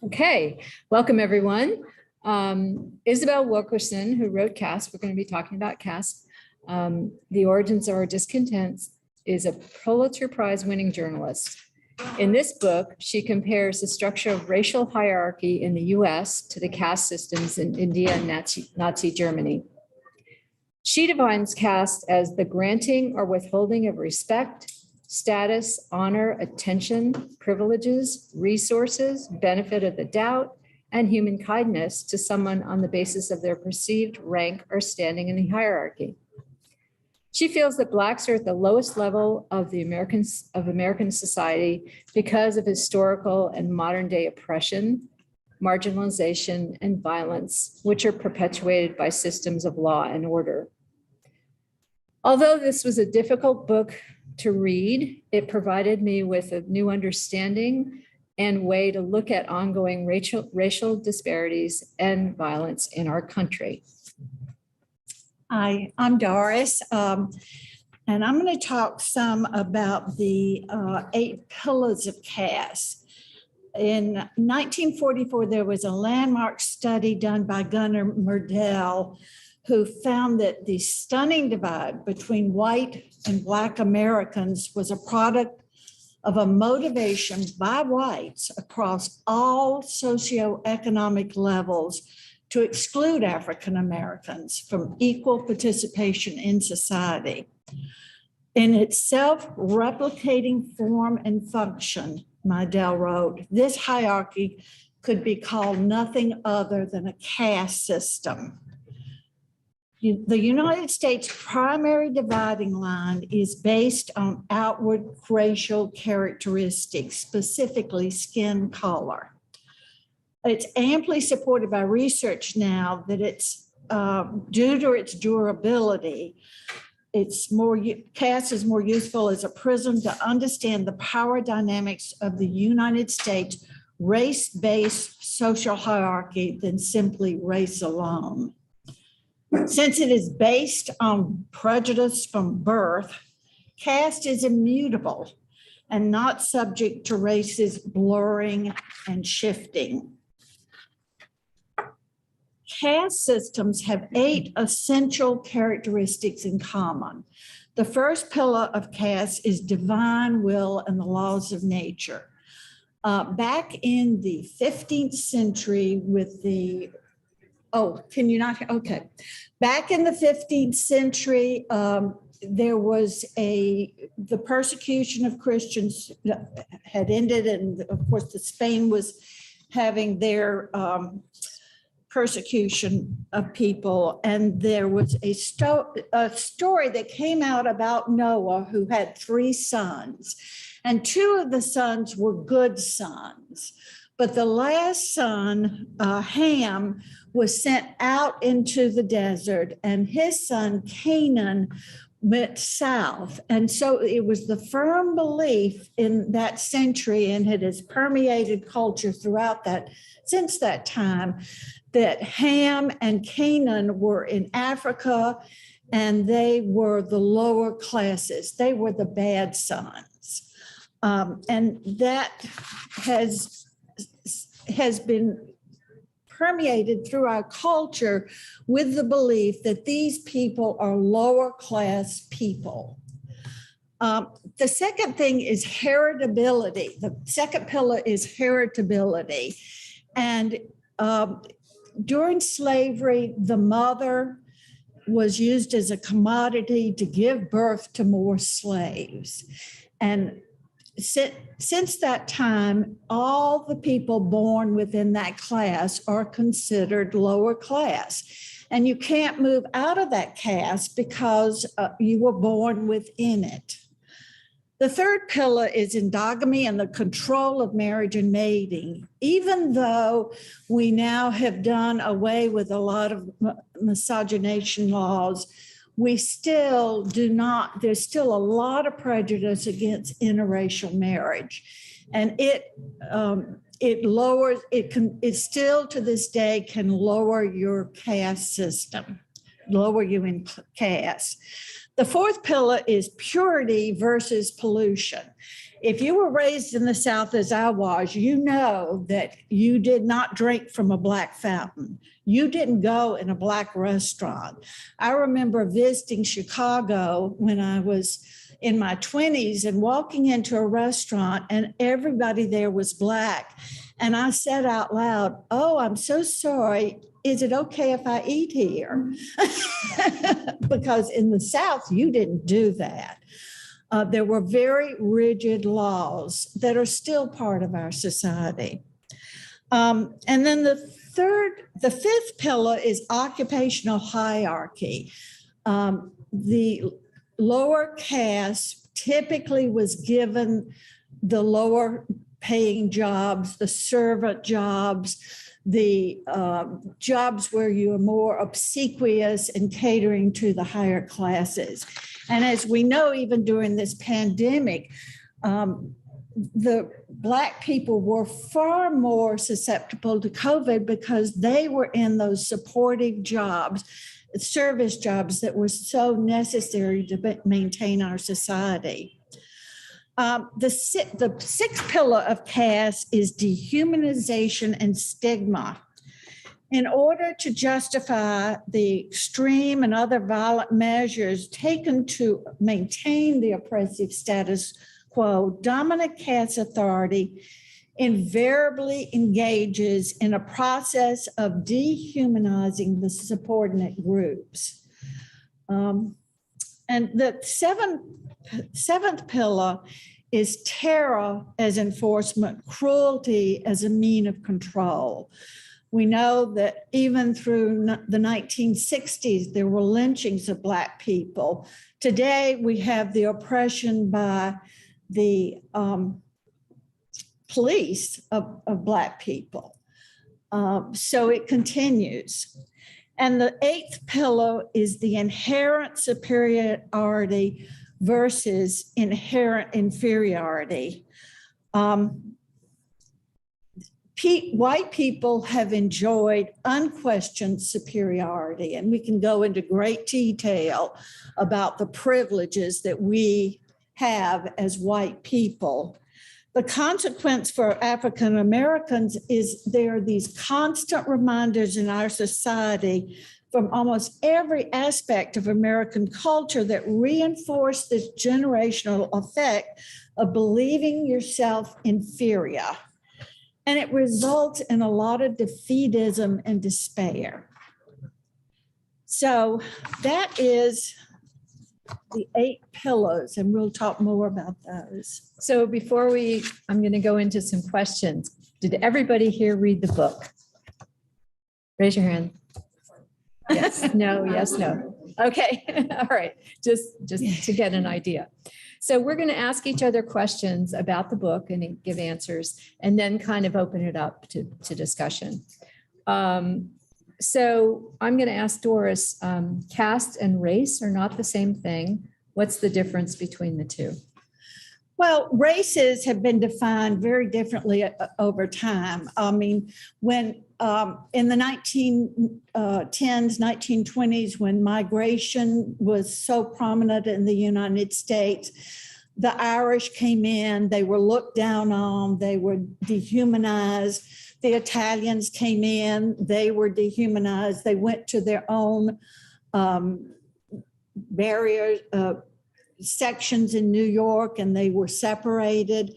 Okay, welcome everyone. Isabel Wilkerson, who wrote Caste, we're going to be talking about Caste. The Origins of Our Discontents is a Pulitzer Prize winning journalist. In this book, she compares the structure of racial hierarchy in the US to the caste systems in India and Nazi Germany. She defines caste as the granting or withholding of respect, status, honor, attention, privileges, resources, benefit of the doubt, and human kindness to someone on the basis of their perceived rank or standing in the hierarchy. She feels that Blacks are at the lowest level of American society because of historical and modern day oppression, marginalization, and violence, which are perpetuated by systems of law and order. Although this was a difficult book to read, it provided me with a new understanding and way to look at ongoing racial disparities and violence in our country. Hi, I'm Doris, and I'm going to talk some about the 8 pillars of caste. In 1944, there was a landmark study done by Gunnar Myrdal, who found that the stunning divide between white and Black Americans was a product of a motivation by whites across all socioeconomic levels to exclude African Americans from equal participation in society. In its self-replicating form and function, Myrdal wrote, this hierarchy could be called nothing other than a caste system. The United States' primary dividing line is based on outward racial characteristics, specifically skin color. It's amply supported by research now that it's due to its durability, caste is more useful as a prism to understand the power dynamics of the United States race-based social hierarchy than simply race alone. Since it is based on prejudice from birth, caste is immutable and not subject to races blurring and shifting. Caste systems have 8 essential characteristics in common. The first pillar of caste is divine will and the laws of nature. Back in the 15th century with the Back in the 15th century, there was the persecution of Christians had ended, and of course, Spain was having their persecution of people. And there was a story that came out about Noah, who had 3 sons, and 2 of the sons were good sons. But the last son, Ham, was sent out into the desert, and his son, Canaan, went south. And so it was the firm belief in that century, and it has permeated culture throughout since that time, that Ham and Canaan were in Africa, and they were the lower classes. They were the bad sons. And that has been permeated through our culture with the belief that these people are lower class people. The second thing is heritability. The second pillar is heritability. And during slavery, the mother was used as a commodity to give birth to more slaves. And since that time, all the people born within that class are considered lower class. And you can't move out of that caste because you were born within it. The third pillar is endogamy and the control of marriage and mating. Even though we now have done away with a lot of miscegenation laws, we still do not, there's still a lot of prejudice against interracial marriage. And it still to this day can lower your caste system, lower you in caste. The fourth pillar is purity versus pollution. if you were raised in the South as I was, you know that you did not drink from a black fountain. You didn't go in a black restaurant. I remember visiting Chicago when I was in my 20s and walking into a restaurant and everybody there was black. And I said out loud, "Oh, I'm so sorry. Is it okay if I eat here?" Because in the South, you didn't do that. There were very rigid laws that are still part of our society. And then the fifth pillar is occupational hierarchy. The lower caste typically was given the lower paying jobs, the servant jobs, the jobs where you are more obsequious and catering to the higher classes. And as we know, even during this pandemic, the Black people were far more susceptible to COVID because they were in those supportive jobs, service jobs that were so necessary to maintain our society. The sixth pillar of caste is dehumanization and stigma. In order to justify the extreme and other violent measures taken to maintain the oppressive status quo, dominant caste authority invariably engages in a process of dehumanizing the subordinate groups. And the seventh pillar is terror as enforcement, cruelty as a mean of control. We know that even through the 1960s, there were lynchings of Black people. Today, we have the oppression by the police of Black people. So it continues. And the eighth pillar is the inherent superiority versus inherent inferiority. White people have enjoyed unquestioned superiority, and we can go into great detail about the privileges that we have as white people. The consequence for African Americans is there are these constant reminders in our society from almost every aspect of American culture that reinforce this generational effect of believing yourself inferior. And it results in a lot of defeatism and despair. So that is the 8 pillars, and we'll talk more about those. So before I'm going to go into some questions. Did everybody here read the book? Raise your hand. Yes, no, yes, no. Okay, all right, just to get an idea. So we're going to ask each other questions about the book and give answers, and then kind of open it up to discussion. So I'm going to ask Doris, caste and race are not the same thing. What's the difference between the two? Well, races have been defined very differently over time. I mean, when in the 1910s, 1920s, when migration was so prominent in the United States, the Irish came in, they were looked down on, they were dehumanized. The Italians came in, they were dehumanized. They went to their own barriers, sections in New York, and they were separated.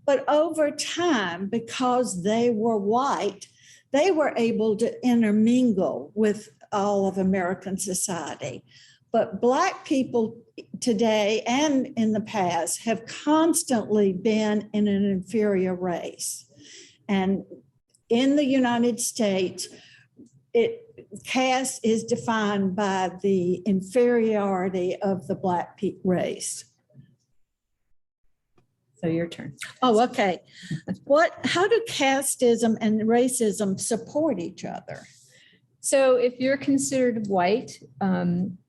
But over time, because they were white, they were able to intermingle with all of American society. But Black people today and in the past have constantly been in an inferior race. And in the United States, caste is defined by the inferiority of the Black race. So your turn. Oh, okay. How do casteism and racism support each other? So if you're considered white,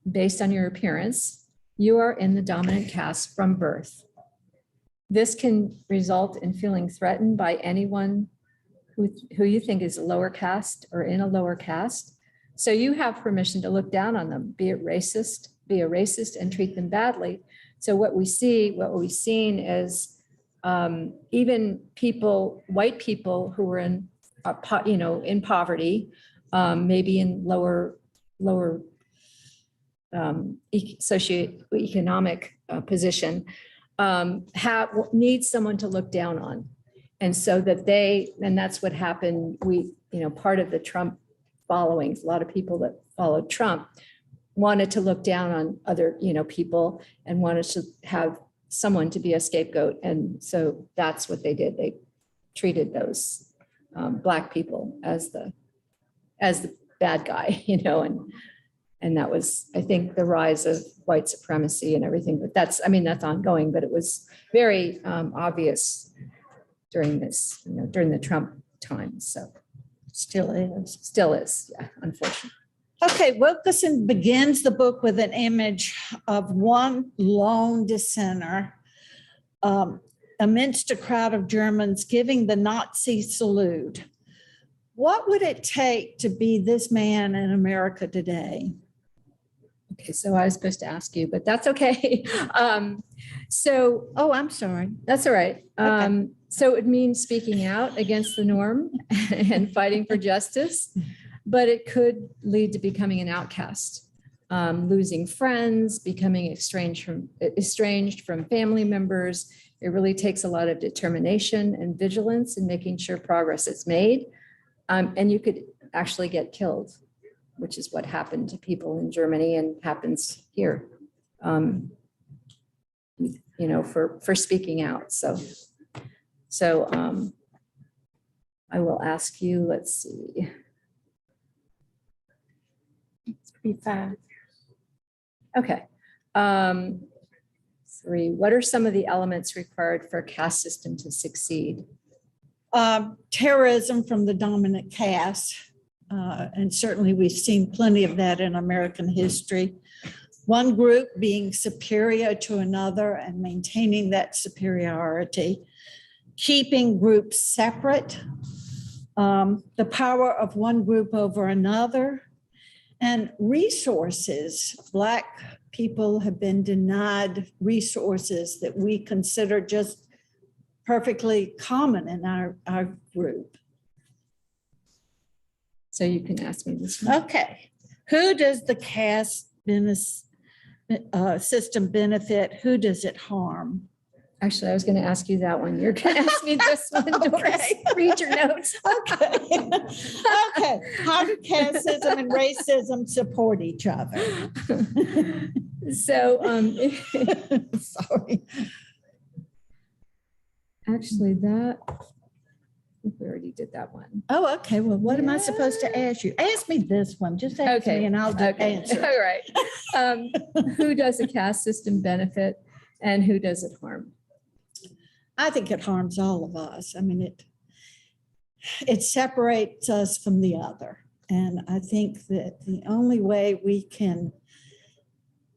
based on your appearance, you are in the dominant caste from birth. This can result in feeling threatened by anyone who you think is a lower caste or in a lower caste. So you have permission to look down on them, be a racist and treat them badly. So what we've seen is even people, white people who were in, in poverty, maybe in lower socioeconomic position, need someone to look down on. And so and that's what happened. Part of the Trump followings, a lot of people that followed Trump wanted to look down on other, people and wanted to have someone to be a scapegoat. And so that's what they did. They treated those Black people as the bad guy, and that was, I think, the rise of white supremacy and everything. But that's ongoing, but it was very obvious during during the Trump time. So Still is. still is, yeah, unfortunately. Okay, Wilkerson begins the book with an image of one lone dissenter amidst a crowd of Germans giving the Nazi salute. What would it take to be this man in America today? Okay, so I was supposed to ask you, but that's okay. Oh, I'm sorry. That's all right. Okay. So it means speaking out against the norm and fighting for justice, but it could lead to becoming an outcast, losing friends, becoming estranged from family members. It really takes a lot of determination and vigilance in making sure progress is made. And you could actually get killed, which is what happened to people in Germany and happens here, for speaking out. So I will ask you, let's see. It's pretty fast. Okay. 3, what are some of the elements required for a caste system to succeed? Terrorism from the dominant caste. And certainly we've seen plenty of that in American history. One group being superior to another and maintaining that superiority, keeping groups separate, the power of one group over another, and resources. Black people have been denied resources that we consider just perfectly common in our group. So you can ask me this one. Okay. Who does the caste system benefit? Who does it harm? Actually, I was going to ask you that one. You're going to ask me this one, Doris. Okay. Read your notes. Okay. Okay. How do casteism and racism support each other? So, Sorry. actually, that we already did that one. Oh, okay. Well, what am I supposed to ask you? Ask me this one. Just ask me and I'll answer. All right. Who does a caste system benefit and who does it harm? I think it harms all of us. I mean, it separates us from the other. And I think that the only way we can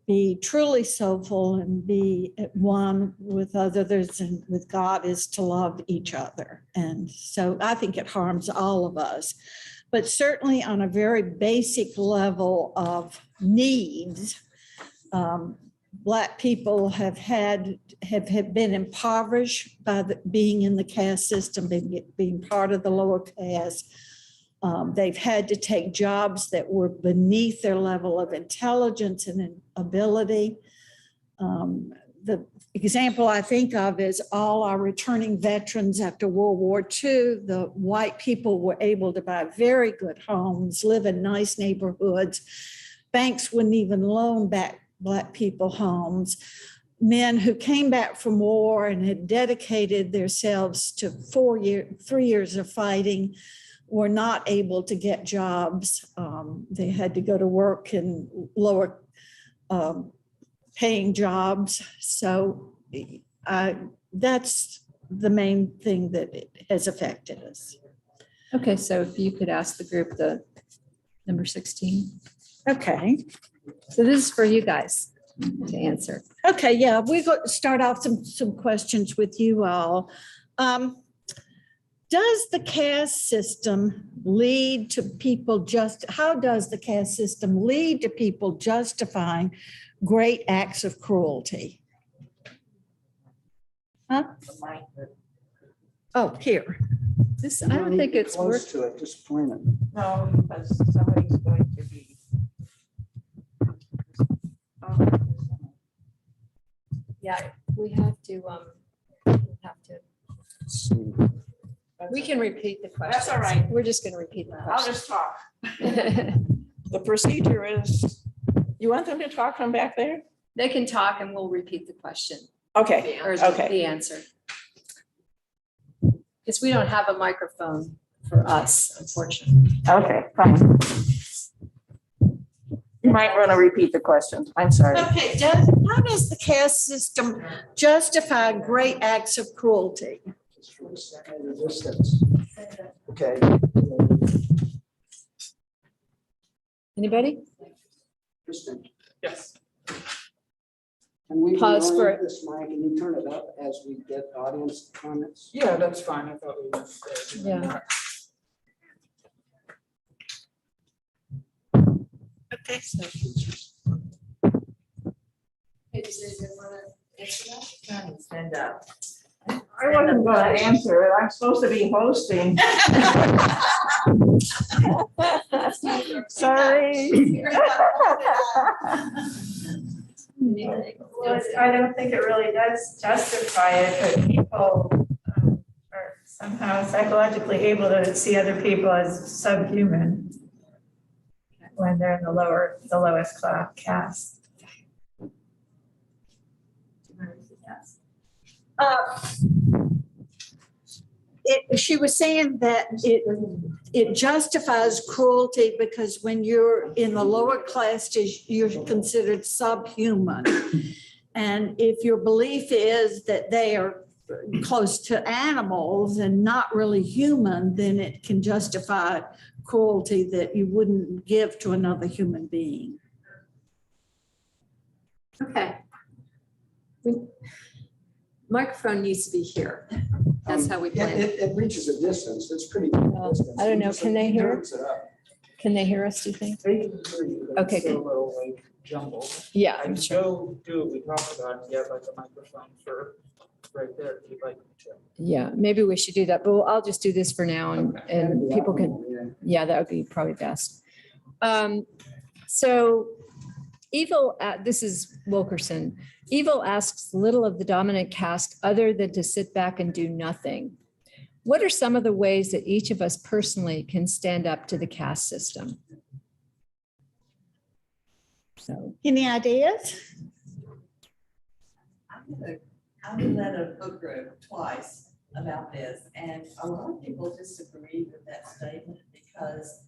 be truly soulful and be at one with others and with God is to love each other. And so I think it harms all of us. But certainly on a very basic level of needs, Black people have been impoverished by being in the caste system, being part of the lower caste. They've had to take jobs that were beneath their level of intelligence and ability. The example I think of is all our returning veterans after World War II. The white people were able to buy very good homes, live in nice neighborhoods. Banks wouldn't even loan back Black people homes. Men who came back from war and had dedicated themselves to 3 years of fighting were not able to get jobs. They had to go to work in lower paying jobs. So that's the main thing that has affected us. Okay, so if you could ask the group the number 16. Okay. So this is for you guys to answer. Okay, yeah, we're going to start off some questions with you all. Does the caste system lead to people how does the caste system lead to people justifying great acts of cruelty? Huh? Oh, here. This, I don't think it's Close work. to it, just point it. No, because somebody's going to be. Yeah, we have to, we can repeat the question. That's all right. We're just gonna repeat the I'll question. just talk. The procedure is, you want them to talk from back there? They can talk and we'll repeat the question Okay, or okay. the answer. Because we don't have a microphone for us, unfortunately. Okay, fine. You might want to repeat the question. I'm sorry. Okay, how does the caste system justify great acts of cruelty? Just for a second, the distance. Okay. Anybody? Kristen, Yes. can we Pause for reorient this mic? Can you turn it up as we get audience comments? Yeah, that's fine. I thought we were. Yeah. Okay. Stand up. I wasn't going to answer it. I'm supposed to be hosting. Sorry. Well, I don't think it really does justify it, but people are somehow psychologically able to see other people as subhuman when they're in the lowest class caste. She was saying that it justifies cruelty because when you're in the lower classes, you're considered subhuman. And if your belief is that they are close to animals and not really human, then it can justify cruelty that you wouldn't give to another human being. Okay. Microphone needs to be here. That's how we Yeah, plan. it reaches a distance. It's pretty good Well, distance. I don't know. Just Can they hear? turns it up. Can they hear us, do you think? They can hear you, but Okay, it's still good. a little like jumbled. Yeah, I I'm can sure. go do what we talked about and get like a microphone for right there if you'd like me to. Yeah, maybe we should do that, but I'll just do this for now and, Okay. and people can, yeah, that would be probably best. So Evil, this is Wilkerson. Evil asks little of the dominant caste other than to sit back and do nothing. What are some of the ways that each of us personally can stand up to the caste system? So, Any ideas? I've been at a book group twice about this, and a lot of people disagree with that statement because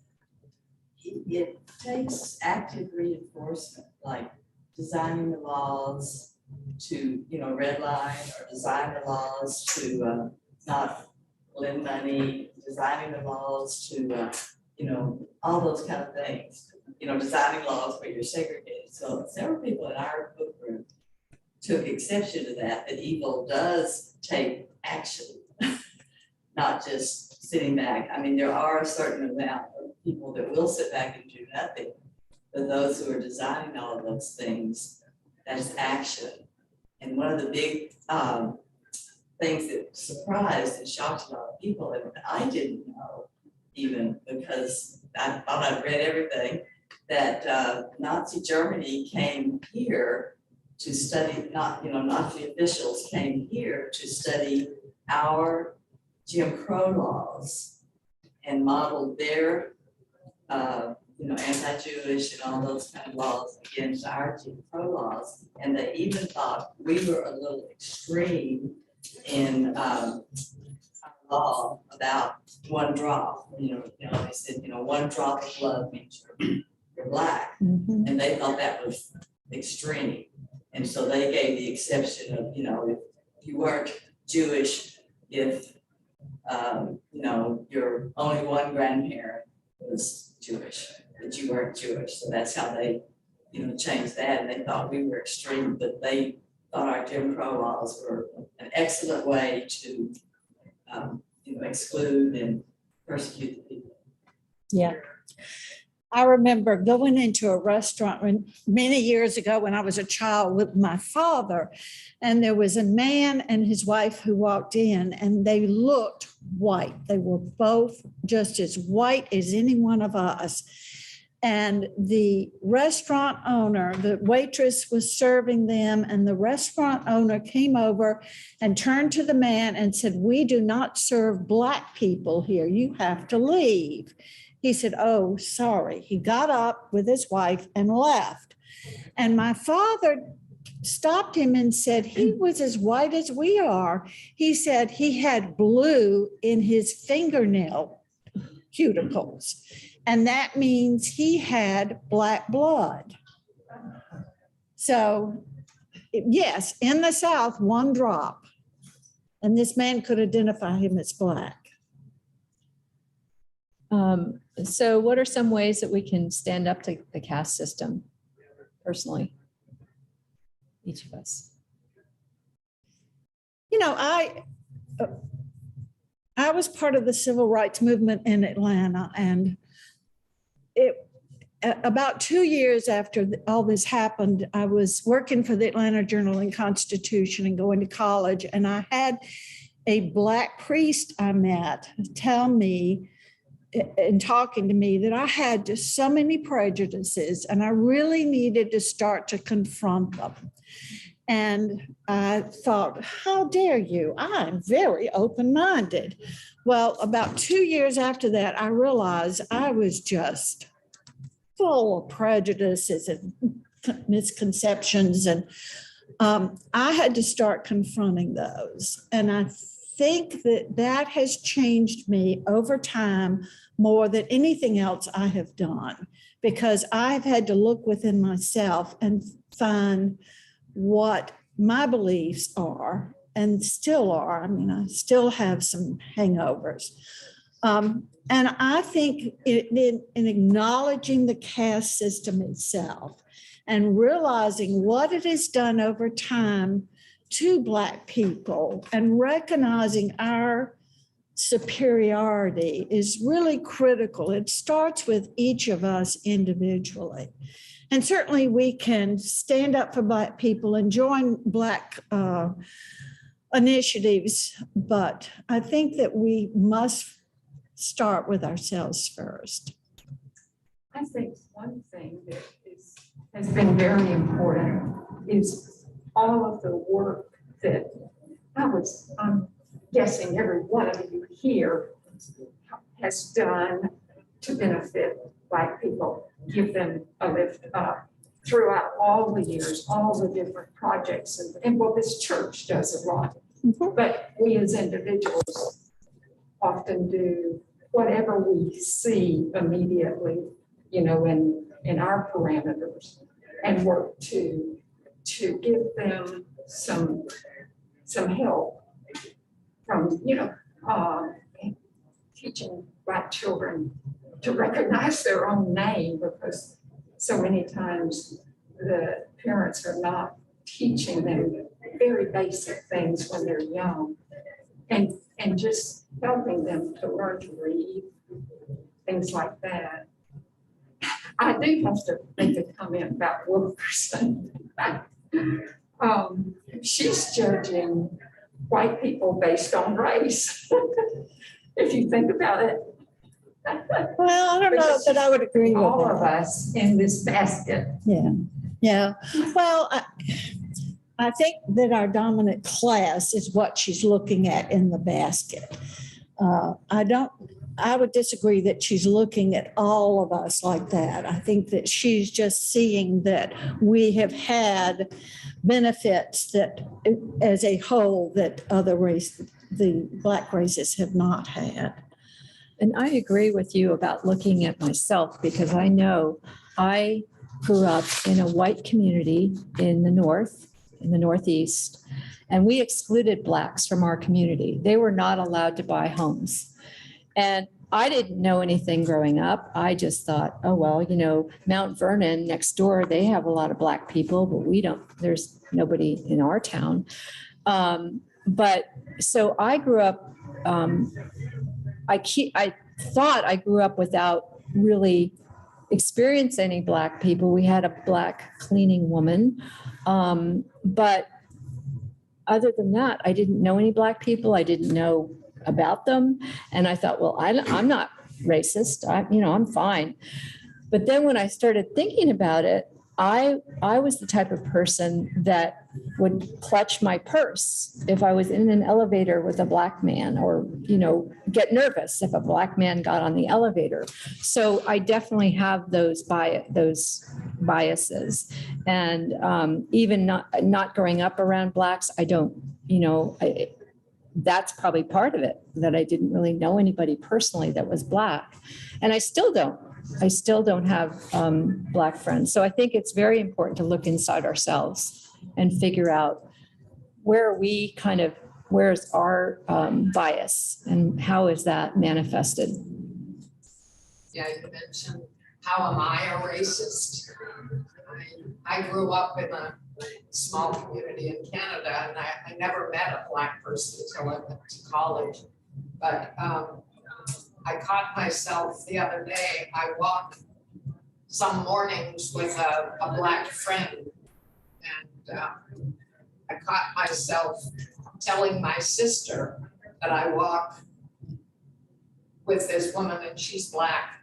it takes active reinforcement, like designing the laws to, red line, or design the laws to not lend money, designing the laws to, all those kind of things, designing laws where you're segregated. So several people in our book group took exception to that evil does take action, not just sitting back. I mean, there are a certain amount of people that will sit back and do nothing, but those who are designing all of those things, that's action. And one of the big things that surprised and shocked a lot of people, and I didn't know even because I thought I'd read everything, that Nazi Germany came here to study, Nazi officials came here to study our Jim Crow laws and modeled their, anti-Jewish and all those kind of laws against our Jim Crow laws. And they even thought we were a little extreme in our law about one drop. They said, 1 drop of blood means you're black. mhm. And they thought that was extreme. And so they gave the exception of, if you weren't Jewish, if, your only one grandparent was Jewish, that you weren't Jewish. So that's how they, changed that. And they thought we were extreme, but they thought our Jim Crow laws were an excellent way to, exclude and persecute the people. Yeah. I remember going into a restaurant many years ago when I was a child with my father, and there was a man and his wife who walked in, and they looked white. They were both just as white as any one of us. And the restaurant owner, the waitress was serving them, and the restaurant owner came over and turned to the man and said, "We do not serve Black people here. You have to leave." He said, "Oh, sorry." He got up with his wife and left. And my father stopped him and said, "He was as white as we are." He said he had blue in his fingernail cuticles. And that means he had Black blood. So yes, in the South, one drop. And this man could identify him as Black. So what are some ways that we can stand up to the caste system personally? Each of us. You know, I was part of the civil rights movement in Atlanta, and about 2 years after all this happened, I was working for the Atlanta Journal and Constitution and going to college, and I had a Black priest I met tell me in talking to me that I had just so many prejudices and I really needed to start to confront them. And I thought, how dare you? I'm very open-minded. Well, about 2 years after that, I realized I was just full of prejudices and misconceptions. And I had to start confronting those. And I think that has changed me over time more than anything else I have done, because I've had to look within myself and find what my beliefs are and still are. I mean, I still have some hangovers. And I think in acknowledging the caste system itself and realizing what it has done over time to Black people and recognizing our superiority is really critical. It starts with each of us individually. And certainly we can stand up for Black people and join Black initiatives, but I think that we must start with ourselves first. I think one thing that has been very important is all of the work that I'm guessing every one of you here has done to benefit Black people, give them a lift up throughout all the years, all the different projects. And what this church does a lot. Mhm. But we as individuals often do whatever we see immediately, you know, in our parameters, and work to give them some help from, you know, teaching Black children to recognize their own name, because so many times the parents are not teaching them very basic things when they're young, and just helping them to learn to read, things like that. I do have to make a comment about Wilkerson. She's judging white people based on race, if you think about it. Well, I don't know that I would agree with All of that. us in this basket. Yeah. Well, I think that our dominant class is what she's looking at in the basket. I would disagree that she's looking at all of us like that. I think that she's just seeing that we have had benefits that as a whole that other races, the Black races, have not had. And I agree with you about looking at myself, because I know I grew up in a white community in the Northeast, and we excluded Blacks from our community. They were not allowed to buy homes. And I didn't know anything growing up. I just thought, oh, well, you know, Mount Vernon next door, they have a lot of Black people, but we don't, there's nobody in our town. But so I grew up, I thought I grew up without really experience any Black people. We had a Black cleaning woman. But other than that, I didn't know any Black people. I didn't know about them. And I thought, well, I'm not racist. I'm fine. But then when I started thinking about it, I was the type of person that would clutch my purse if I was in an elevator with a Black man, or, get nervous if a Black man got on the elevator. So I definitely have those biases. And even not growing up around Blacks, I don't, that's probably part of it, that I didn't really know anybody personally that was Black. And I still don't have Black friends. So I think it's very important to look inside ourselves and figure out where's our bias and how is that manifested? Yeah, you mentioned, how am I a racist? I grew up in a small community in Canada, and I never met a Black person until I went to college. But I caught myself the other day, I walk some mornings with a Black friend, and I caught myself telling my sister that I walk with this woman and she's Black.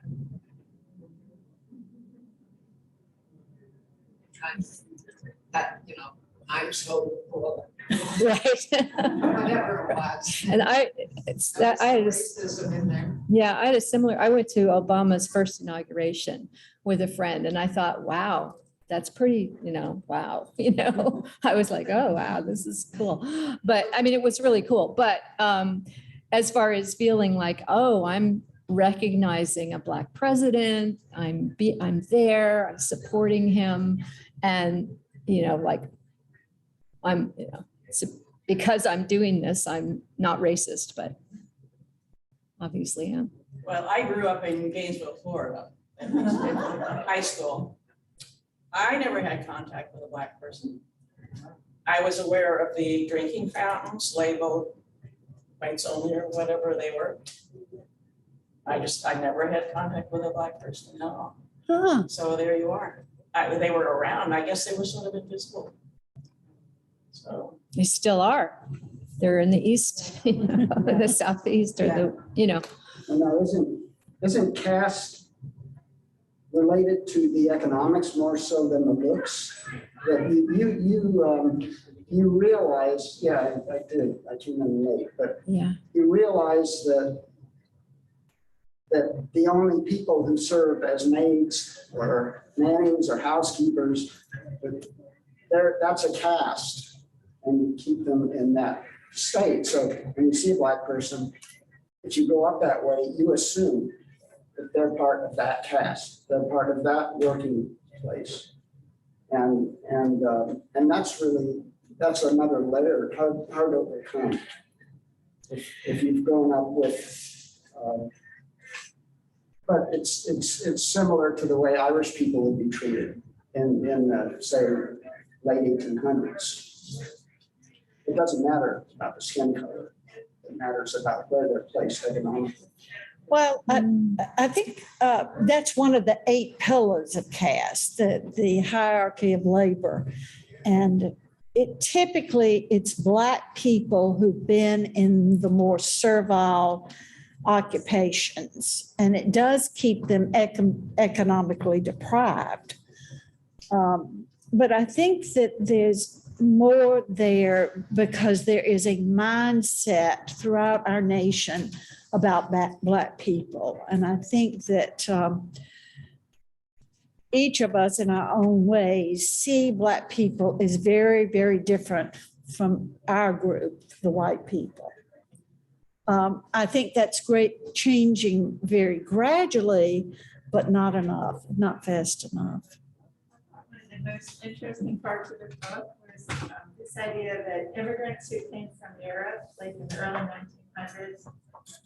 I'm so cool. Right. Whatever it was. And I had Racism in there. Yeah, I had a similar, I went to Obama's first inauguration with a friend and I thought, wow, that's pretty, wow. I was like, oh, wow, this is cool. But I mean, it was really cool. But as far as feeling like, oh, I'm recognizing a Black president, I'm there, I'm supporting him. And, because I'm doing this, I'm not racist, but obviously am. Well, I grew up in Gainesville, Florida, in high school. I never had contact with a Black person. I was aware of the drinking fountains labeled whites only or whatever they were. I never had contact with a Black person, no. Huh. So there you are. They were around. I guess they were sort of invisible. So They still are. They're in the east, in the southeast, or Now, isn't caste related to the economics more so than the looks? That you realize, yeah, I did, I came in late, but yeah. you realize that the only people who serve as maids or nannies or housekeepers, that's a caste, and you keep them in that state. So when you see a Black person, if you go up that way, you assume that they're part of that caste, they're part of that working place, and that's another layer hard to overcome. If you've grown up with, but it's similar to the way Irish people would be treated in say late 1800s. It doesn't matter about the skin color. It matters about where they're placed economically. Well, I think that's one of the 8 pillars of caste, the hierarchy of labor. And it's Black people who've been in the more servile occupations, and it does keep them economically deprived. But I think that there's more there because there is a mindset throughout our nation about Black people. And I think that each of us in our own ways see Black people as very, very different from our group, the white people. I think that's great, changing very gradually, but not enough, not fast enough. One of the most interesting parts of the book was this idea that immigrants who came from Europe, like in the early 1900s,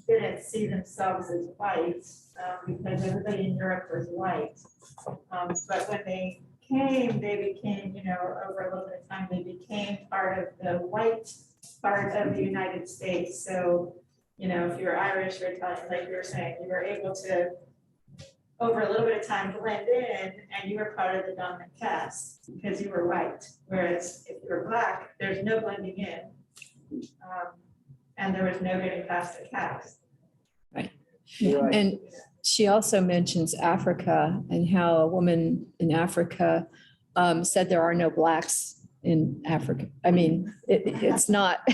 didn't see themselves as white because everybody in Europe was white. But when they came, they became, over a little bit of time, they became part of the white part of the United States. So, if you're Irish or Italian, like you were saying, you were able to over a little bit of time blend in and you were part of the dominant caste because you were white. Whereas if you were black, there's no blending in. And there was no getting past the caste. Right. And she also mentions Africa and how a woman in Africa said there are no blacks in Africa. I mean, it's not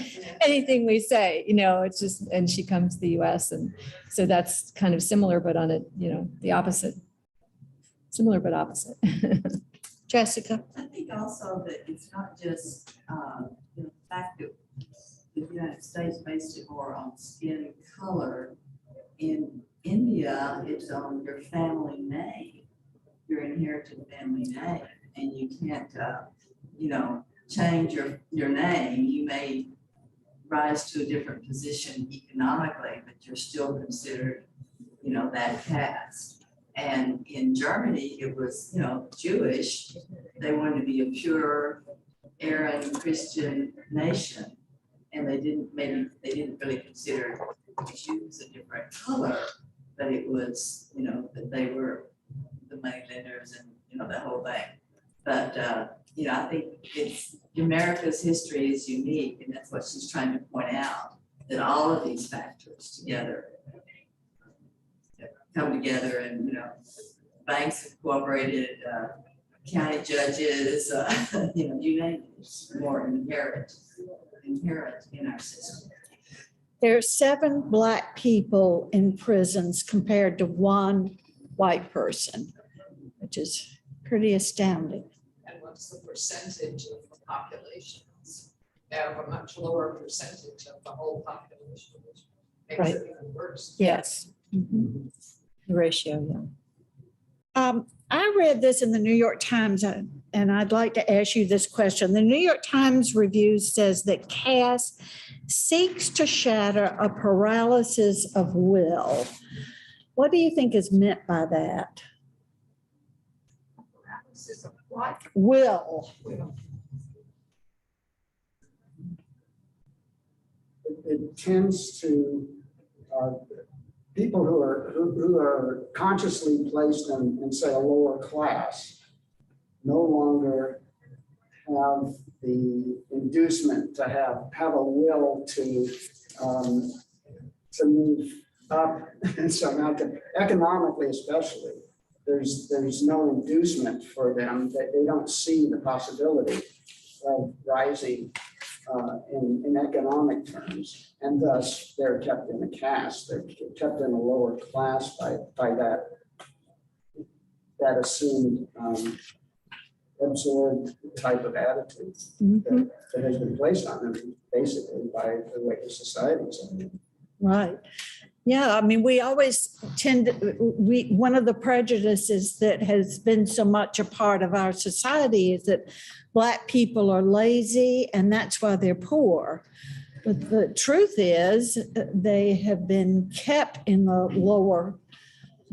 anything we say, it's just, and she comes to the US. And so that's kind of similar, but on the opposite. Similar, but opposite. Jessica? I think also that it's not just, the fact that the United States based it more on skin color. In India, it's on your family name, your inherited family name, and you can't, change your name. You may rise to a different position economically, but you're still considered, that caste. And in Germany, it was, Jewish. They wanted to be a pure Aryan Christian nation. And they didn't really consider Jews a different color, but it was, that they were the moneylenders and, the whole thing. But, I think America's history is unique, and that's what she's trying to point out, that all of these factors together come together and, banks have cooperated, county judges, you name it, it's more inherent in our system. There are 7 Black people in prisons compared to 1 white person, which is pretty astounding. And what's the percentage of the population? They have a much lower percentage of the whole population, which makes it even worse. Yes. The ratio, yeah. I read this in the New York Times, and I'd like to ask you this question. The New York Times review says that caste seeks to shatter a paralysis of will. What do you think is meant by that? Paralysis of what? Will. It tends to, people who are consciously placed in, say, a lower class no longer have the inducement to have a will to move up. And so now, economically especially, there's no inducement for them, that they don't see the possibility of rising in economic terms, and thus they're kept in a caste. They're kept in a lower class by that assumed absorbed type of attitude that has been placed on them basically by the way the society's. Right. Yeah, I mean, we always tend to, one of the prejudices that has been so much a part of our society is that Black people are lazy and that's why they're poor. But the truth is they have been kept in the lower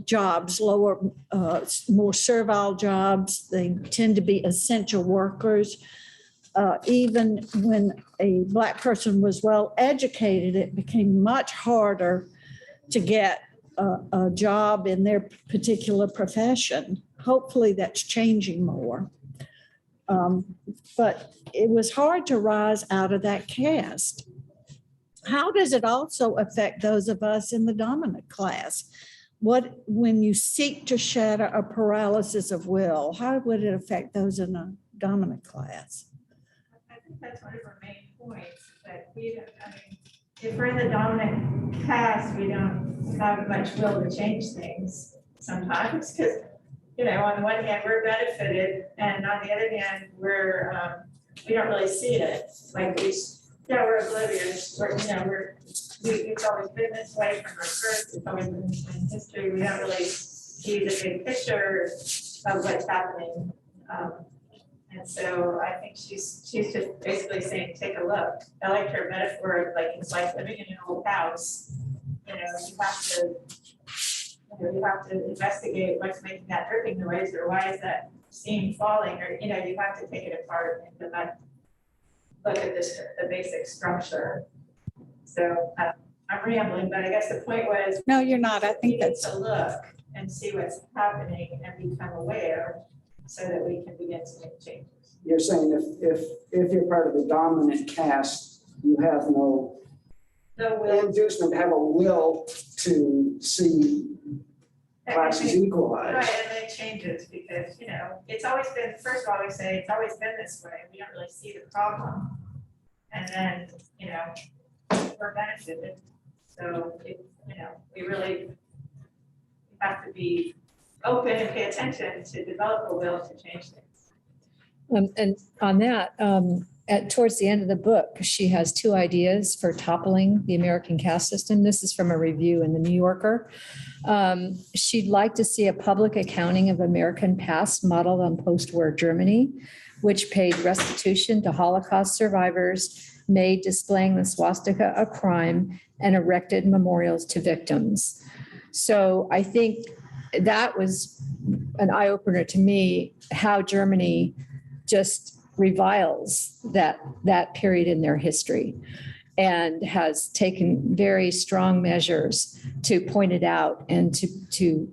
jobs, more servile jobs. They tend to be essential workers. Even when a Black person was well educated, it became much harder to get a job in their particular profession. Hopefully that's changing more. But it was hard to rise out of that caste. How does it also affect those of us in the dominant class? When you seek to shatter a paralysis of will, how would it affect those in the dominant class? I think that's one of our main points, that if we're in the dominant caste, we don't have much will to change things sometimes, because, on the one hand, we're benefited, and on the other hand, we don't really see it. Like we're oblivious, it's always been this way from our birth, it's always been in history. We don't really see the big picture of what's happening. And so I think she's just basically saying, take a look. I like her metaphor of it's like living in an old house. You have to investigate what's making that dripping noise, or why is that steam falling, or you have to take it apart and look at the basic structure. So I'm rambling, but I guess the point was. No, you're not. I think that's a look and see what's happening and become aware so that we can begin to make changes. You're saying if you're part of the dominant caste, you have no So we'll. inducement, have a will to see classes equalized. Right, and then it changes because, it's always been, first of all, we say it's always been this way. We don't really see the problem. And then, we're benefited. So, we really have to be open and pay attention to develop a will to change things. And on that, towards the end of the book, she has 2 ideas for toppling the American caste system. This is from a review in the New Yorker. She'd like to see a public accounting of American past modeled on post-war Germany, which paid restitution to Holocaust survivors, made displaying the swastika a crime, and erected memorials to victims. So I think that was an eye-opener to me, how Germany just reviles that period in their history and has taken very strong measures to point it out and to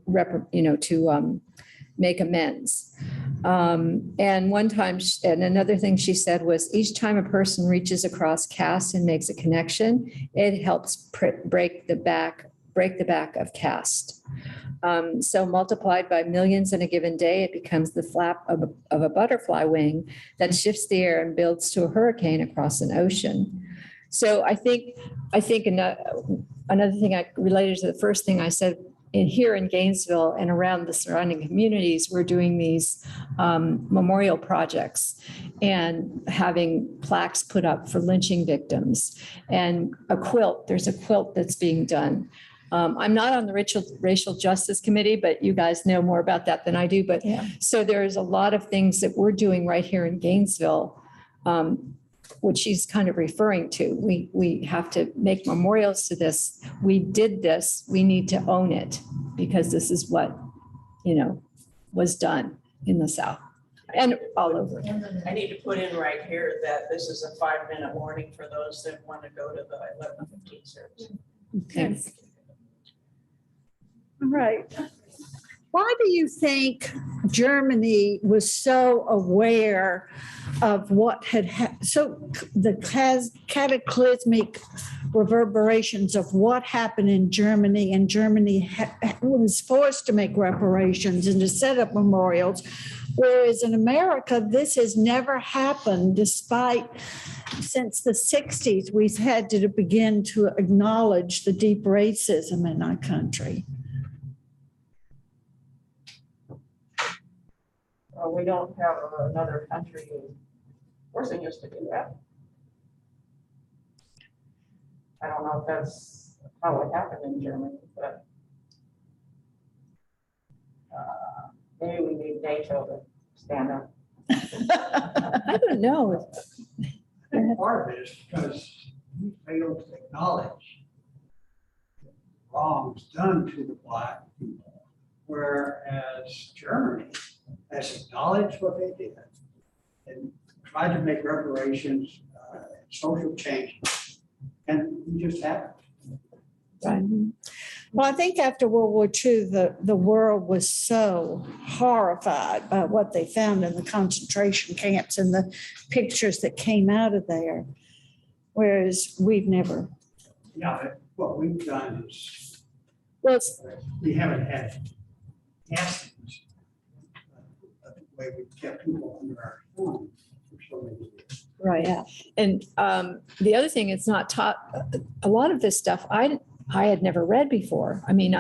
make amends. And one time, and another thing she said was, each time a person reaches across caste and makes a connection, it helps break the back of caste. So multiplied by millions in a given day, it becomes the flap of a butterfly wing that shifts the air and builds to a hurricane across an ocean. So I think another thing related to the first thing I said, here in Gainesville and around the surrounding communities, we're doing these memorial projects and having plaques put up for lynching victims, and there's a quilt that's being done. I'm not on the racial justice committee, but you guys know more about that than I do. But so there's a lot of things that we're doing right here in Gainesville, which she's kind of referring to. We have to make memorials to this. We did this. We need to own it because this is what, was done in the South and all over. I need to put in right here that this is a 5-minute warning for those that want to go to the 11:15 service. Okay. Right. Why do you think Germany was so aware of what had happened? So the cataclysmic reverberations of what happened in Germany, and Germany was forced to make reparations and to set up memorials. Whereas in America, this has never happened, despite since the 60s, we've had to begin to acknowledge the deep racism in our country. We don't have another country forcing us to do that. I don't know if that's how it happened in Germany, but maybe we need NATO to stand up. I don't know. I think part of it is because we fail to acknowledge wrongs done to the Black people, whereas Germany has acknowledged what they did and tried to make reparations, social changes, and we just haven't. Right. Well, I think after World War II, the world was so horrified by what they found in the concentration camps and the pictures that came out of there, whereas we've never. Yeah, what we've done is we haven't had castings the way we've kept people under our thumb for so many years. Right. Yeah. And the other thing, it's not taught. A lot of this stuff I had never read before. I mean,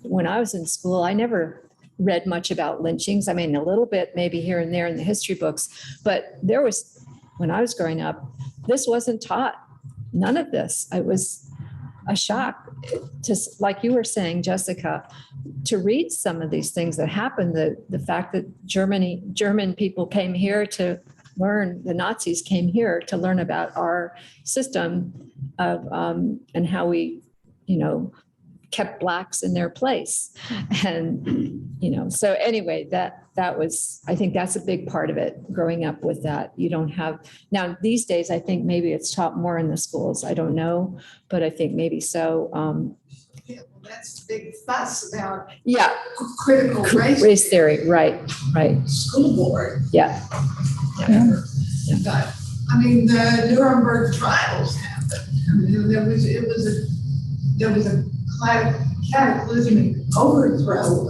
when I was in school, I never read much about lynchings. I mean, a little bit maybe here and there in the history books, but when I was growing up, this wasn't taught. None of this. It was a shock to, like you were saying, Jessica, to read some of these things that happened. The fact that German people came here to learn, the Nazis came here to learn about our system of and how we, kept Blacks in their place. And, so anyway, that was, I think that's a big part of it, growing up with that. You don't have, now these days, I think maybe it's taught more in the schools. I don't know, but I think maybe so. Yeah, well, that's the big fuss about Yeah, critical race theory, right, right, school board. yeah. But, I mean, the Nuremberg trials happened. I mean, there was a cataclysmic overthrow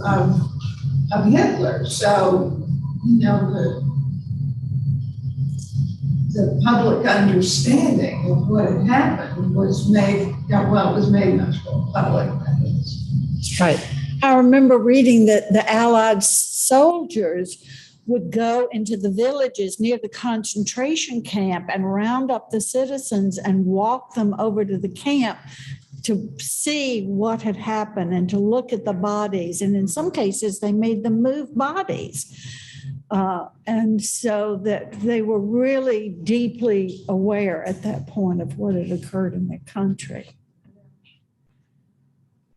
of Hitler. So, you know, the public understanding of what had happened was made much more public than it is. Right. I remember reading that the Allied soldiers would go into the villages near the concentration camp and round up the citizens and walk them over to the camp to see what had happened and to look at the bodies. And in some cases, they made them move bodies. And so that they were really deeply aware at that point of what had occurred in their country.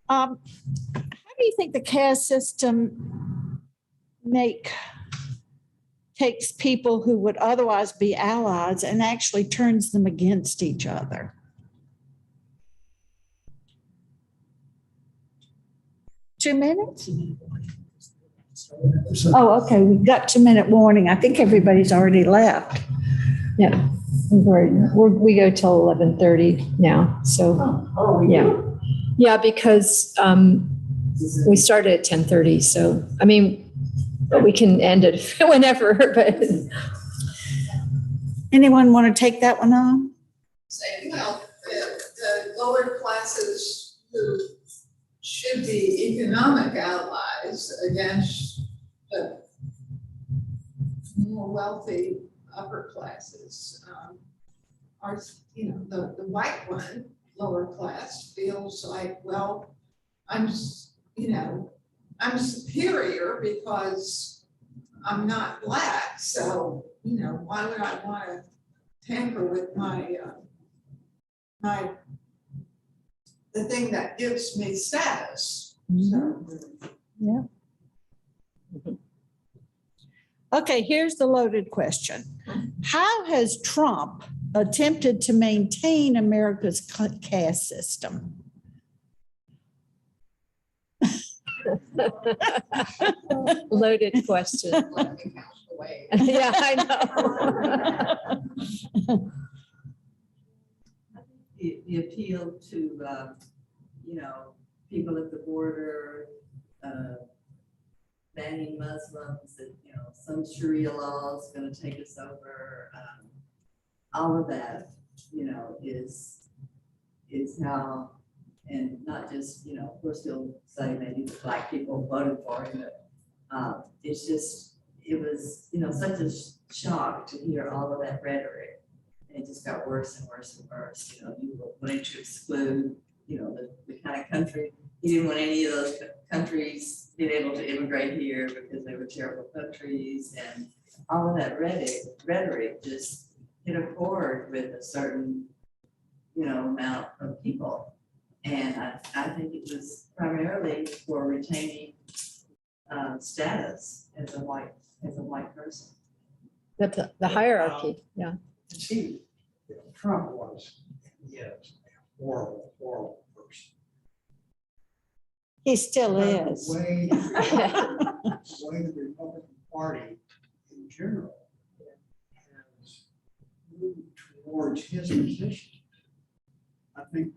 How do you think the caste system takes people who would otherwise be allies and actually turns them against each other? Two minutes? Oh, okay, we've got 2-minute warning. I think everybody's already left. Yeah, we go till 11:30 now, so, yeah. Yeah, because we started at 10:30, so, I mean, but we can end it whenever, but. Anyone want to take that one on? Say, well, the lower classes who should be economic allies against the more wealthy upper classes are, you know, the white one, lower class, feels like, well, I'm superior because I'm not Black, so, you know, why would I want to tamper with the thing that gives me status? So, Yeah. Okay, here's the loaded question. How has Trump attempted to maintain America's caste system? Loaded question. Yeah, I know. The appeal to, people at the border, banning Muslims, and, some Sharia law is going to take us over. All of that, is how, and not just, of course, he'll say maybe the Black people voted for him, but it's just, it was, such a shock to hear all of that rhetoric. And it just got worse and worse and worse. You were wanting to exclude, the kind of country. He didn't want any of those countries being able to immigrate here because they were terrible countries, and all of that rhetoric just hit a chord with a certain, amount of people. And I think it was primarily for retaining status as a white person. The hierarchy, yeah. See, Trump was, yes, a horrible, horrible person. He still But is. The way the Republican Party in general has moved towards his position, I think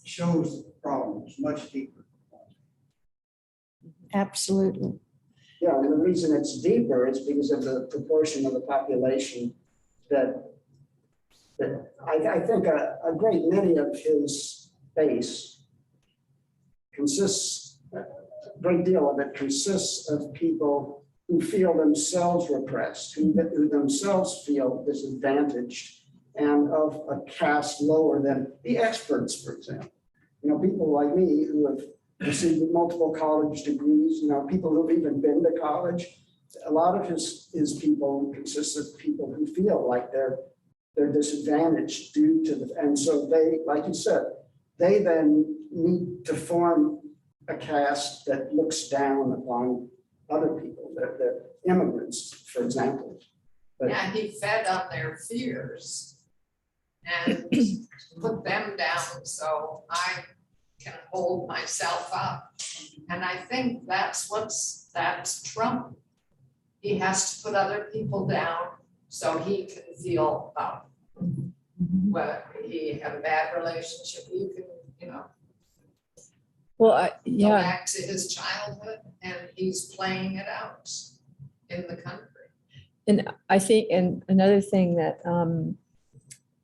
shows that the problem is much deeper. Absolutely. Yeah, and the reason it's deeper is because of the proportion of the population that I think a great many of his base consists, a great deal of it consists of people who feel themselves repressed, who themselves feel disadvantaged, and of a caste lower than the experts, for example. People like me who have received multiple college degrees, people who've even been to college. A lot of his people consists of people who feel like they're disadvantaged due to and so they, like you said, they then need to form a caste that looks down upon other people. They're immigrants, for example. But, yeah, he fed on their fears and put them down. So I can hold myself up. And I think that's Trump. He has to put other people down so he can feel up. Whether he had a bad relationship, you can, Well, go yeah, back to his childhood, and he's playing it out in the country. and I think, and another thing that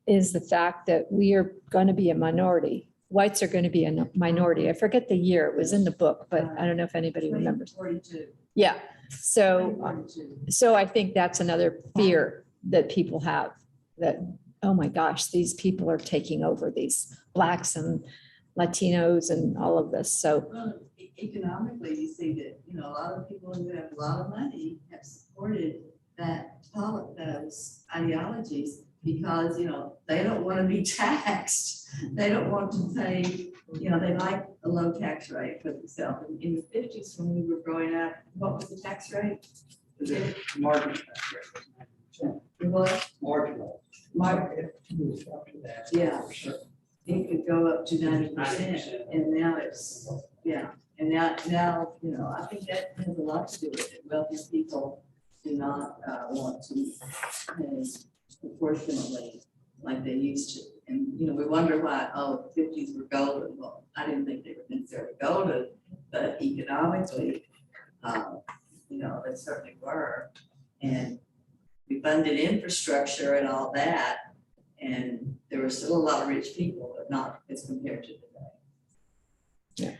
is the fact that we are going to be a minority. Whites are going to be a minority. I forget the year, it was in the book, but I don't know if anybody remembers. 42. Yeah, so 42. I think that's another fear that people have, that, oh my gosh, these people are taking over, these Blacks and Latinos and all of this. So, Well, economically, you see that, a lot of people who have a lot of money have supported those ideologies because, they don't want to be taxed. They don't want to pay, they like a low tax rate for themselves. In the 50s, when we were growing up, what was the tax rate? The marginal tax rate. It was Marginal. market. It was up to that. Yeah. For sure. It could go up to 90%, 90%. and now it's, and now, I think that has a lot to do with it. Wealthy people do not want to pay proportionally like they used to. And, we wonder why, the 50s were golden. Well, I didn't think they were necessarily golden, but economically, they certainly were. And we funded infrastructure and all that. And there were still a lot of rich people, but not as compared to today.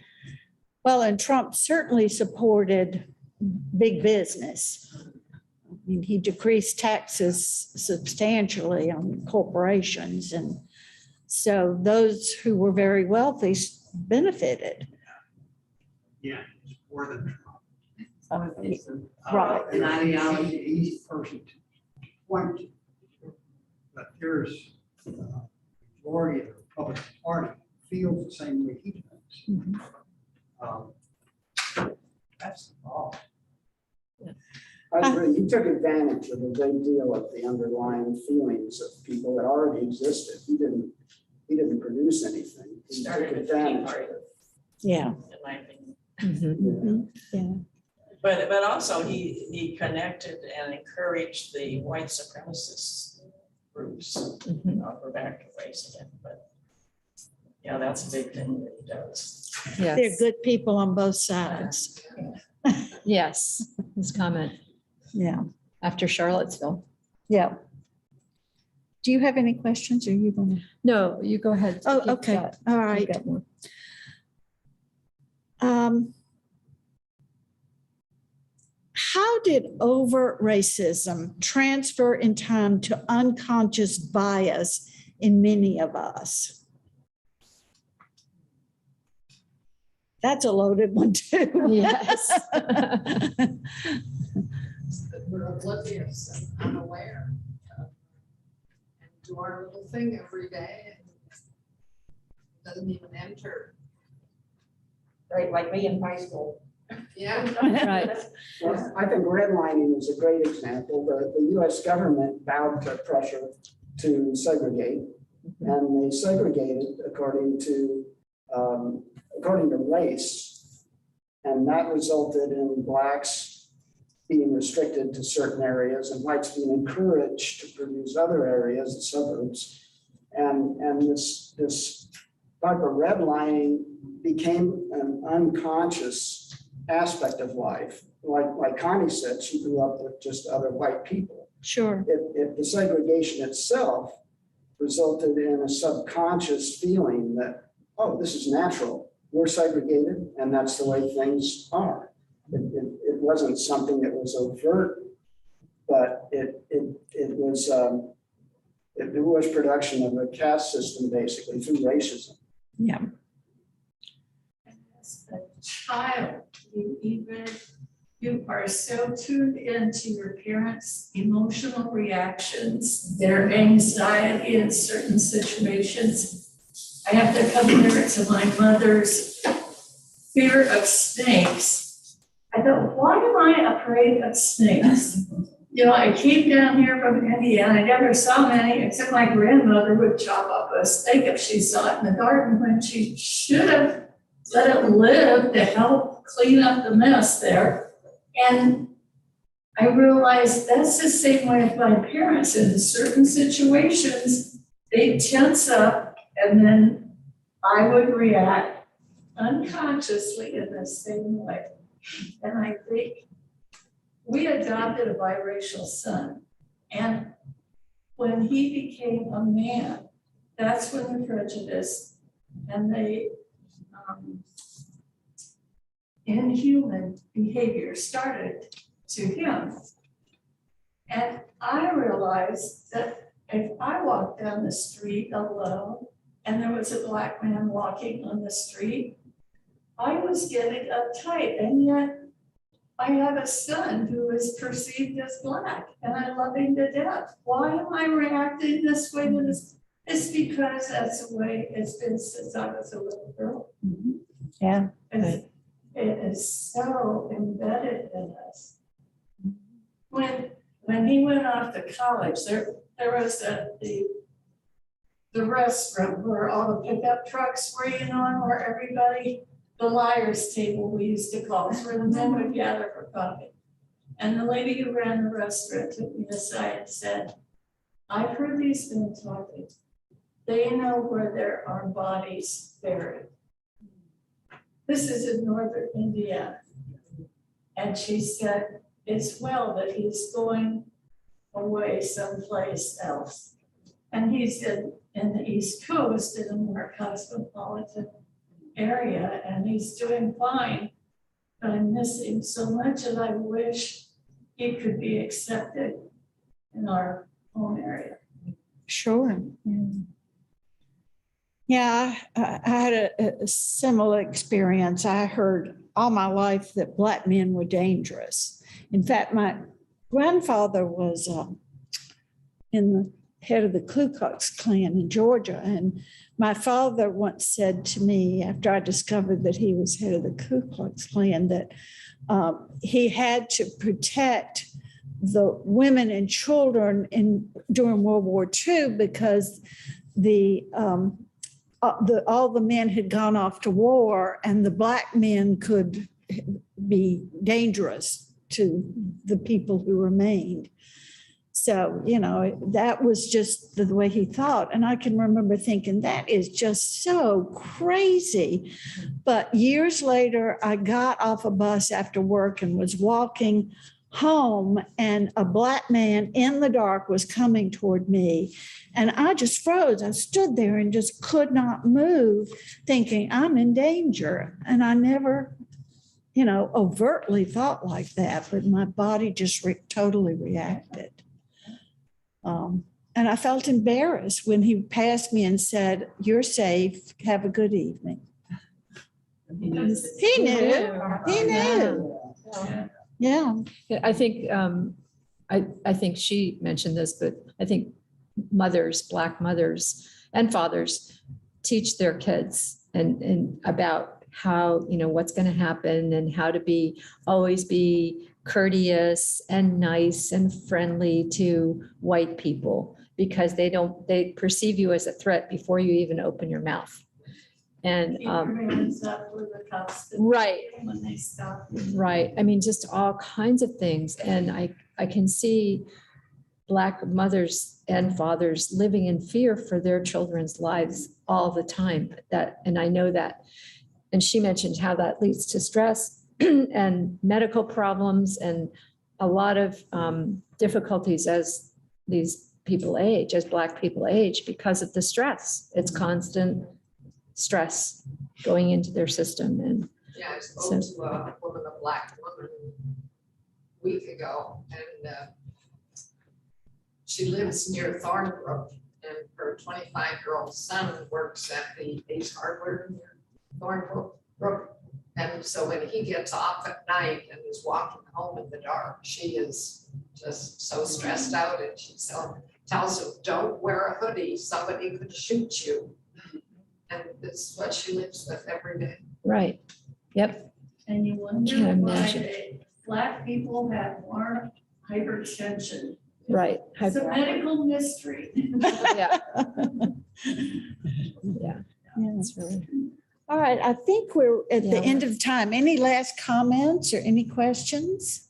Well, and Trump certainly supported big business. I mean, he decreased taxes substantially on corporations. And so those who were very wealthy benefited. Yeah, it's more than Trump. Right. An ideology. Easy person to point to. But there's majority of the Republican Party feels the same way he does. That's the problem. I agree. He took advantage of a great deal of the underlying feelings of people that already existed. He didn't produce anything. He took Started a Tea advantage of Party. it. Yeah. In my opinion. mhm. Yeah. But also he connected and encouraged the white supremacist groups, go back to race again, but that's a big thing that he does. They're Yes, good people on both sides. yes, his comment Yeah. after Charlottesville. Yeah. Do you have any questions, or you going to? No, you go ahead. Oh, Keep okay. that. All You've right. got more. How did overt racism transfer in time to unconscious bias in many of us? That's a loaded one too. Yes. We're oblivious and unaware. And do our little thing every day, and it doesn't even enter. Right, like me in high school. Yeah. Right. Well, I think redlining is a great example. The US government bowed to pressure to segregate, and they segregated according to race. And that resulted in Blacks being restricted to certain areas and whites being encouraged to produce other areas, the suburbs. And this type of redlining became an unconscious aspect of life. Like Connie said, she grew up with just other white people. Sure. If the segregation itself resulted in a subconscious feeling that, oh, this is natural, we're segregated, and that's the way things are. It wasn't something that was overt, but it was production of a caste system, basically, through racism. Yeah. As a child, you are so tuned into your parents' emotional reactions, their anxiety in certain situations. I have to compare it to my mother's fear of snakes. I thought, why am I afraid of snakes? I came down here from Indiana. I never saw many, except my grandmother would chop up a snake if she saw it in the garden when she should have let it live to help clean up the mess there. And I realized that's the same way with my parents. In certain situations, they tense up and then I would react unconsciously in the same way. And I think we adopted a biracial son. And when he became a man, that's when the prejudice and the inhuman behavior started to him. And I realized that if I walked down the street alone and there was a Black man walking on the street, I was getting uptight. And yet I have a son who is perceived as Black and I love him to death. Why am I reacting this way to this? It's because that's the way it's been since I was a little girl. Yeah. It is so embedded in us. When he went off to college, there was the restroom where all the pickup trucks were, where everybody, the liar's table we used to call it, where the men would gather for coffee. And the lady who ran the restaurant took me aside and said, I've heard these men talking. They know where there are bodies buried. This is in northern Indiana. And she said, it's well that he's going away someplace else. And he's in the East Coast in a more cosmopolitan area, and he's doing fine. But I miss him so much, and I wish he could be accepted in our home area. Sure. Yeah, I had a similar experience. I heard all my life that Black men were dangerous. In fact, my grandfather was in the head of the Ku Klux Klan in Georgia. And my father once said to me, after I discovered that he was head of the Ku Klux Klan, that he had to protect the women and children during World War II because all the men had gone off to war and the Black men could be dangerous to the people who remained. So, that was just the way he thought. And I can remember thinking, that is just so crazy. But years later, I got off a bus after work and was walking home, and a Black man in the dark was coming toward me. And I just froze. I stood there and just could not move, thinking I'm in danger. And I never, overtly thought like that, but my body just totally reacted. And I felt embarrassed when he passed me and said, "You're safe. Have a good evening." He knew. He knew. Yeah. I think, I think she mentioned this, but I think mothers, Black mothers and fathers teach their kids and about how, what's going to happen and how to always be courteous and nice and friendly to white people, because they perceive you as a threat before you even open your mouth. And Keep your hands up with the cops. right. When they stop. Right. I mean, just all kinds of things. And I can see Black mothers and fathers living in fear for their children's lives all the time. And I know that. And she mentioned how that leads to stress and medical problems and a lot of difficulties as these people age, as Black people age, because of the stress. It's constant stress going into their system. And Yeah, I spoke to a woman, a Black woman, a week ago, and she lives near Thornbrook, and her 25-year-old son works at the Ace Hardware near Thornbrook. And so when he gets off at night and is walking home in the dark, she is just so stressed out, and she tells him, "Don't wear a hoodie, somebody could shoot you." And it's what she lives with every day. right. Yep. And you wonder Can't why imagine. Black people have more hypertension. Right. It's a medical mystery. Yeah. Yeah. Yeah. It's really. All right, I think we're at the Yeah. end of time. Any last comments or any questions?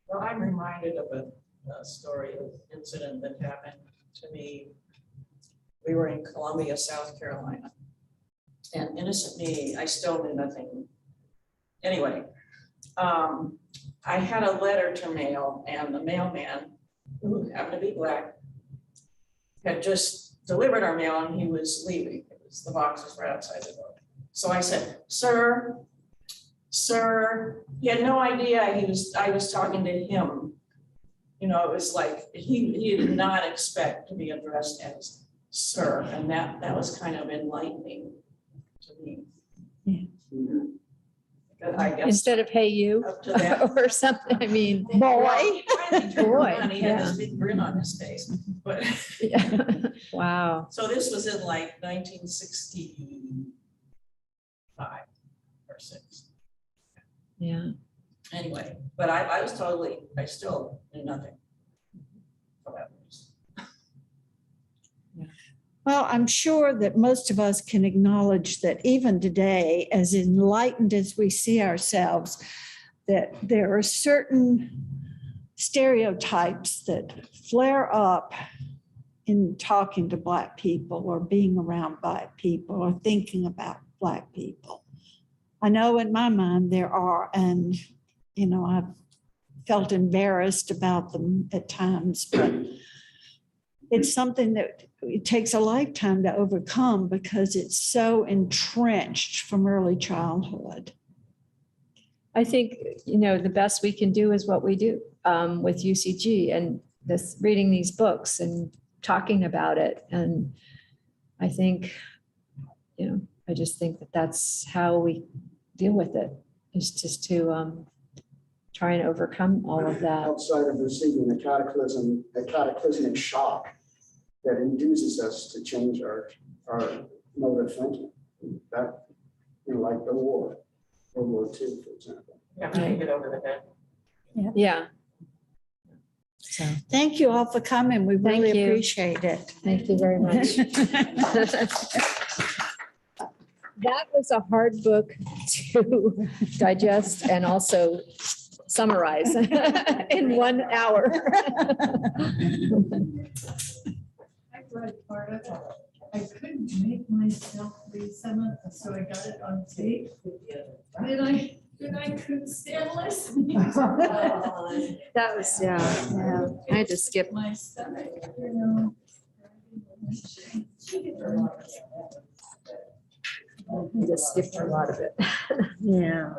Well, I'm reminded of a story, an incident that happened to me. We were in Columbia, South Carolina. And innocent me, I still knew nothing. Anyway, I had a letter to mail, and the mailman, who happened to be Black, had just delivered our mail and he was leaving. The boxes right outside the door. So I said, sir, he had no idea I was talking to him. You know, it was like, he did not expect to be addressed as sir, and that was kind of enlightening to me. Because I guess Instead of hey you up to that. or something, I mean. Boy. Boy, And he had yeah. this big grin on his face, but. Yeah. Wow. So this was in like 1965 or 6. Yeah. Anyway, but I still knew nothing. Well, I'm sure that most of us can acknowledge that even today, as enlightened as we see ourselves, that there are certain stereotypes that flare up in talking to Black people or being around Black people or thinking about Black people. I know in my mind there are, and, you know, I've felt embarrassed about them at times, but it's something that it takes a lifetime to overcome because it's so entrenched from early childhood. I think, you know, the best we can do is what we do with UCG and this, reading these books and talking about it. And I think, you know, I just think that that's how we deal with it, is just to try and overcome all of that. Outside of receiving a cataclysmic shock that induces us to change our mode of thinking. That, you know, like the war, World War II, for example. Yeah, I can get over the head. Yeah. So, Thank you all for coming. We Thank really you. appreciate it. thank you very much. That was a hard book to digest and also summarize in 1 hour. I read part of it. I couldn't make myself read some of it, so I got it on tape. Then I couldn't stand listening. That was, yeah. I had to skip. My stomach, you know. I just skipped a lot of it. Yeah.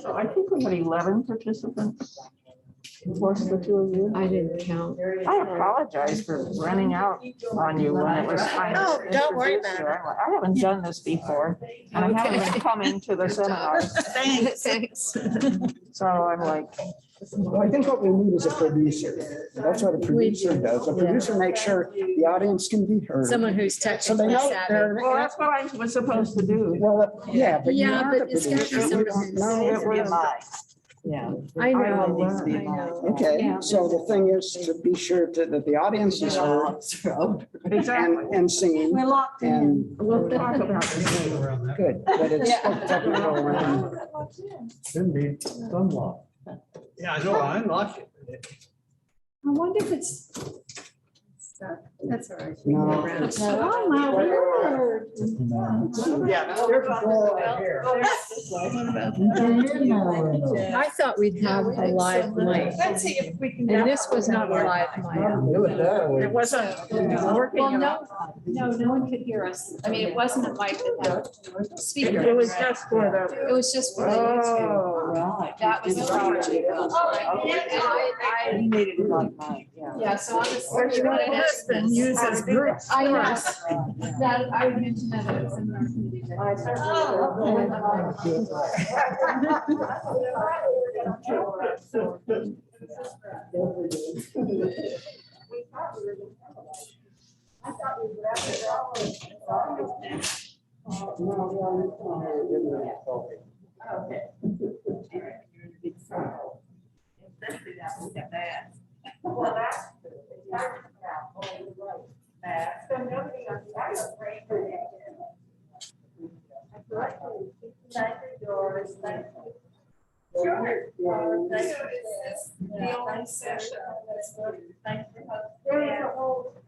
So I think we had 11 participants. Plus the two of you. I didn't count. I apologize for running out on you when it was time. to Oh, don't worry introduce about you. I haven't done this before, and I haven't been coming to the seminars, Thanks. Thanks. so I'm like, Well, I think what we need is a producer. That's what a producer does. A producer makes sure the audience can be heard. Someone who's So they technically know savvy. they're, well, that's what I was supposed to do. well, yeah, but you Yeah, are the but it's gotta be producer. We someone don't who's- know. It was- Yeah. I will know, learn. I know. Okay, Yeah. so the thing is to be sure that the audience is heard Exactly. and seen We're locked in. and We'll talk about this later. good, but it's technical and Cindy, unlocked. Yeah, I know, I unlocked it. I wonder if it's. That's all right. No. Oh, my word. yeah, there's a door right here. I thought we'd have a live mic. Let's see if we can. And this was not a live mic. It wasn't working. Well, at all. no one could hear us. I mean, it wasn't a mic that had speaker. It was just for the. It was just for the YouTube. right. That was the I You needed it like mine, yeah. yeah, so I was. Your husband uses groups. I know. That, I mentioned that it was in our community. Well, that's so nobody, I was afraid for that. Sure. It's the only session on this book. Thank you. There was a whole,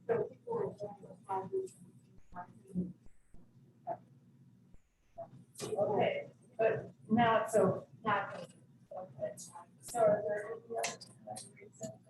so people were Okay, but now it's so. Okay. So are there any other reasons?